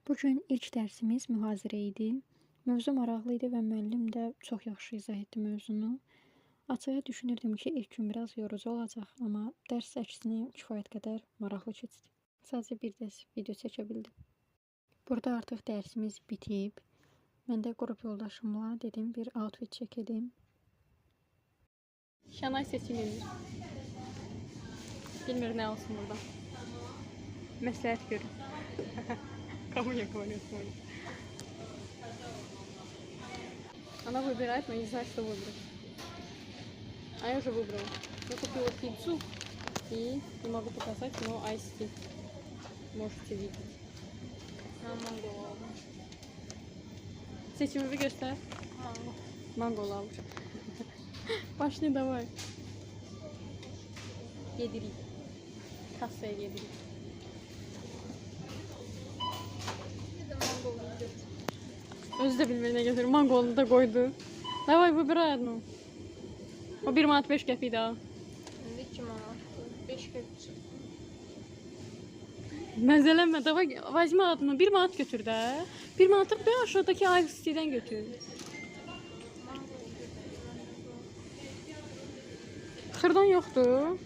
Bugün ilk dərsimiz mühazirə idi. Mövzu maraqlı idi və müəllim də çox yaxşı izah etdi mövzunu. Açığı düşünürdüm ki, ilk gün biraz yorucu olacaq, amma dərs əksinə kifayət qədər maraqlı keçdi. Sadəcə bir dərs video çəkə bildim. Burada artıq dərsimiz bitib. Mən də qrup yoldaşımla dedim bir outfit çəkelim. Şanay seçilir. Bilmir ne olsun burada. Məsləhət görün. Кому я говорю свой? Она выбирает, но не знает, что выбрать. А я уже выбрала. Я купила пиццу и не могу показать, но айсти. Можете видеть. Манго. Seçimimi göster. Mango. Mango almış. Başla давай. Yedirik. Kasaya yedirik. Özü de bilmir ne götürür. Mangolunu da koydu. Давай выбирай одну. O 1 manat 5 qəpik daha. İndi 2 manat. 5 qəpik. Məzələnmə. Давай возьми adını. 1 manat götür də. 1 manatı bir aşağıdaki Ice-T'dən götür. Xırdan yoxdur.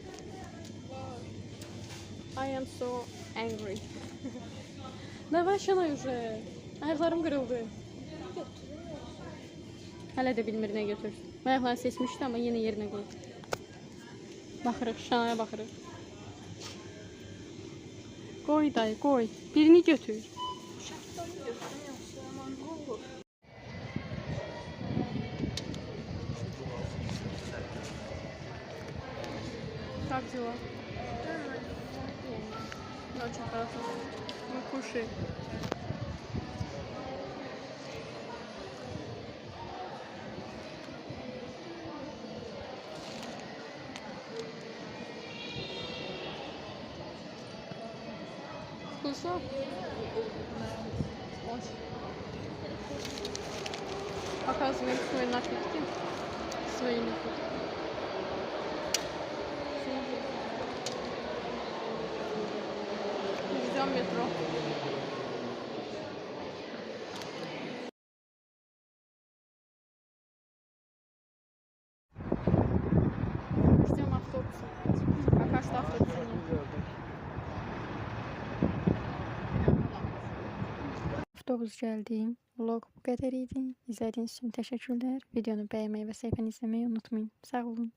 I am so angry. Давай Şanay уже. Ayaqlarım qırıldı. Hələ də bilmir nə götür. Ayaqlarını seçmişdi amma yenə yerinə qoydu. Baxırıq, Şanaya baxırıq. Qoy dayı, qoy. Birini götür. Şaxtanı götürün yoxsa mango olur. Как дела? Очень хорошо. Ну, кушай. Вкусно? Очень. Показываем свои напитки. Свои напитки. Ждем метро. Ждем автобуса. Пока что автобуса нет. Avtobus gəldi. Vlog bu qədər idi. İzlədiyiniz üçün təşəkkürlər. Videonu bəyənməyi və səhifəni izləməyi unutmayın. Sağ olun.